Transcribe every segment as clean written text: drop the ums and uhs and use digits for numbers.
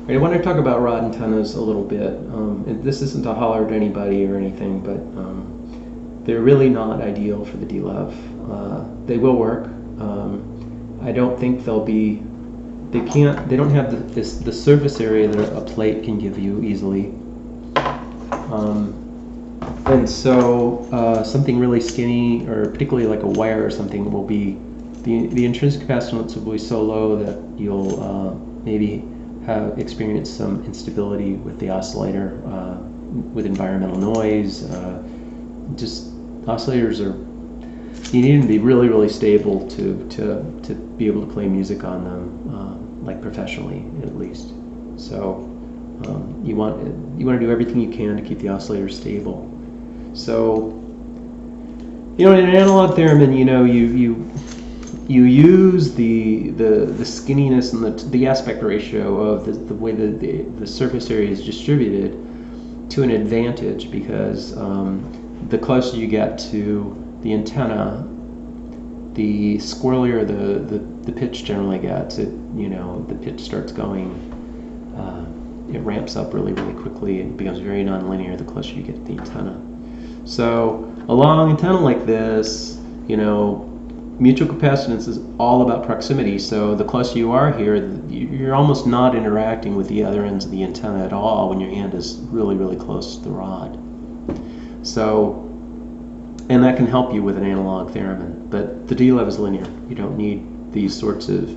I want to talk about rod antennas a little bit. And this isn't to holler at anybody or anything, but they're really not ideal for the D-Lev. They will work. I don't think they'll be. They can't. They don't have the surface area that a plate can give you easily. And so something really skinny, or particularly like a wire or something, will be the intrinsic capacitance will be so low that you'll maybe have experienced some instability with the oscillator, with environmental noise. Just oscillators are, you need them to be really, really stable to be able to play music on them, like professionally at least. So you want to do everything you can to keep the oscillator stable. So in an analog theremin, you use the skinniness and the aspect ratio of the way the surface area is distributed to an advantage, because the closer you get to the antenna, the squirrelier the pitch generally gets. The pitch starts going, it ramps up really, really quickly. It becomes very nonlinear the closer you get to the antenna. So a long antenna like this, mutual capacitance is all about proximity. So the closer you are here, you're almost not interacting with the other ends of the antenna at all when your hand is really, really close to the rod. So, and that can help you with an analog theremin. But the D-Lev is linear. You don't need these sorts of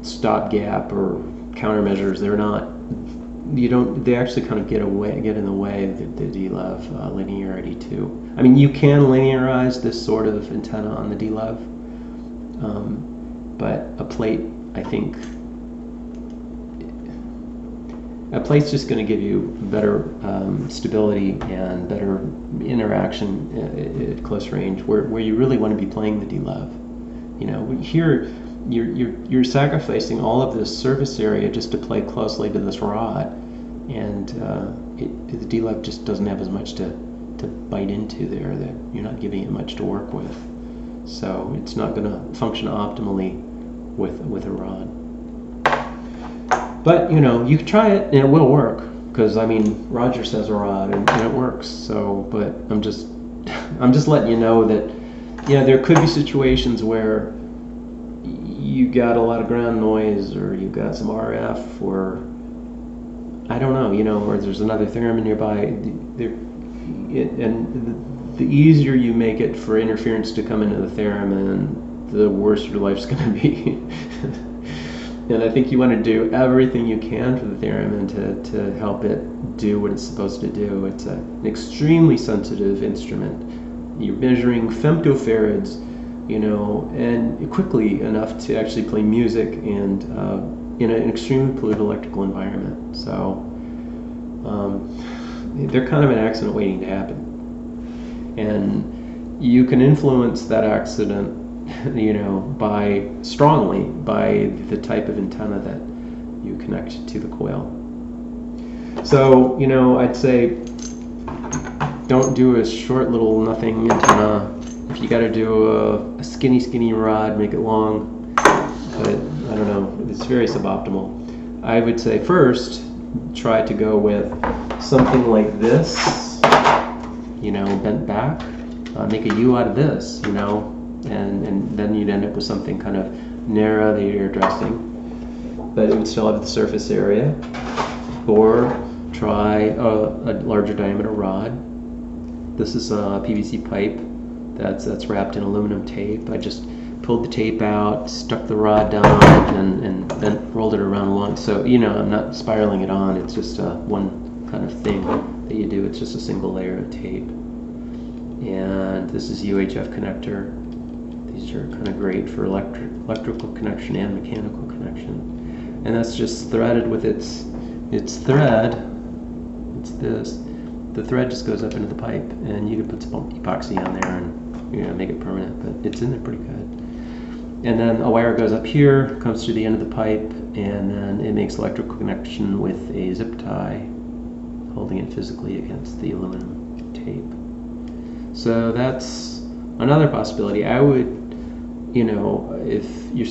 stopgap or countermeasures. They're not. They actually kind of get in the way of the D-Lev linearity too. I mean, you can linearize this sort of antenna on the D-Lev, but a plate, I think, a plate's just going to give you better stability and better interaction at close range, where you really want to be playing the D-Lev. Here you're sacrificing all of this surface area just to play closely to this rod, and the D-Lev just doesn't have as much to bite into there. That you're not giving it much to work with, so it's not going to function optimally with a rod. But you can try it and it will work, because Roger says a rod and it works. So, but I'm just letting you know that there could be situations where you got a lot of ground noise, or you got some RF, or I don't know, or there's another theremin nearby. And the easier you make it for interference to come into the theremin, the worse your life's going to be. And I think you want to do everything you can for the theremin to help it do what it's supposed to do. It's an extremely sensitive instrument. You're measuring femtofarads, and quickly enough to actually play music and in an extremely polluted electrical environment. So they're kind of an accident waiting to happen. And you can influence that accident, strongly by the type of antenna that you connect to the coil. So, I'd say don't do a short little nothing antenna. If you got to do a skinny rod, make it long. But I don't know, it's very suboptimal. I would say first, try to go with something like this, bent back. Make a U out of this, and then you'd end up with something kind of narrow that you're addressing, but it would still have the surface area. Or try a larger diameter rod. This is a PVC pipe that's wrapped in aluminum tape. I just pulled the tape out, stuck the rod down, and then rolled it around along. So I'm not spiraling it on. It's just one kind of thing that you do. It's just a single layer of tape. And this is UHF connector. These are kind of great for electrical connection and mechanical connection. And that's just threaded with its thread. It's this. The thread just goes up into the pipe, and you can put some epoxy on there and make it permanent, but it's in there pretty good. And then a wire goes up here, comes through the end of the pipe, and then it makes electrical connection with a zip tie, holding it physically against the aluminum tape. So that's another possibility. I would, if you're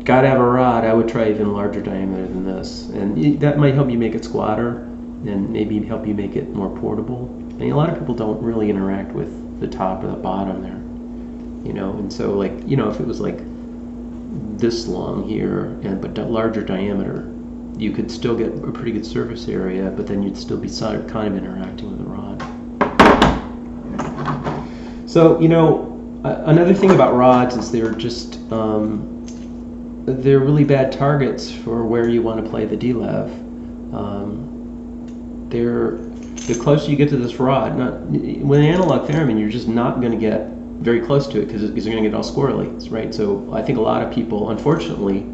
gotta have a rod, I would try even larger diameter than this, and that might help you make it squatter, and maybe help you make it more portable. I mean, a lot of people don't really interact with the top or the bottom there, and so like, if it was like this long here, but larger diameter, you could still get a pretty good surface area, but then you'd still be kind of interacting with the rod. So, another thing about rods is they're just, they're really bad targets for where you want to play the D-Lev. The closer you get to this rod, with an analog theremin, you're just not going to get very close to it because you're going to get all squirrely, right? So I think a lot of people, unfortunately,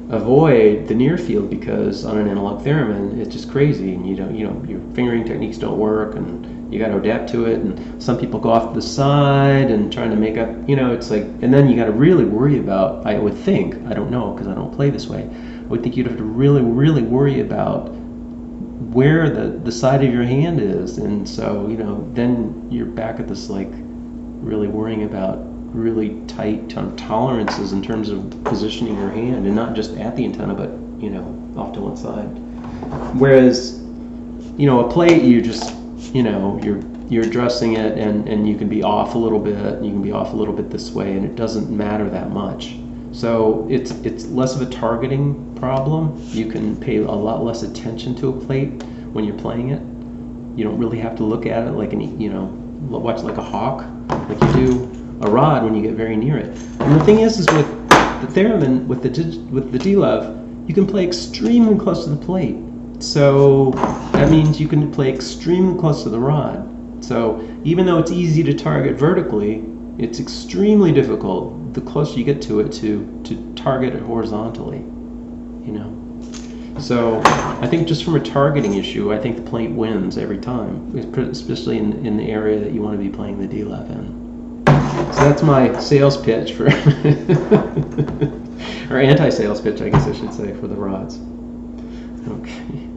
avoid the near field because on an analog theremin, it's just crazy, and your fingering techniques don't work, and you got to adapt to it. And some people go off to the side and trying to make up, it's like, and then you got to really worry about. I would think, I don't know because I don't play this way. I would think you'd have to really, really worry about where the side of your hand is, and so then you're back at this like really worrying about really tight tolerances in terms of positioning your hand, and not just at the antenna, but off to one side. Whereas a plate, you just you're addressing it, and you can be off a little bit, and you can be off a little bit this way, and it doesn't matter that much. So it's less of a targeting problem. You can pay a lot less attention to a plate when you're playing it. You don't really have to look at it like watch like a hawk, like you do a rod when you get very near it. And the thing is with the theremin, with the D-Lev, you can play extremely close to the plate. So that means you can play extremely close to the rod. So even though it's easy to target vertically, it's extremely difficult the closer you get to it to target it horizontally. So I think just from a targeting issue, I think the plate wins every time, especially in the area that you want to be playing the D-Lev in. So that's my sales pitch for, or anti-sales pitch, I guess I should say, for the rods. Okay.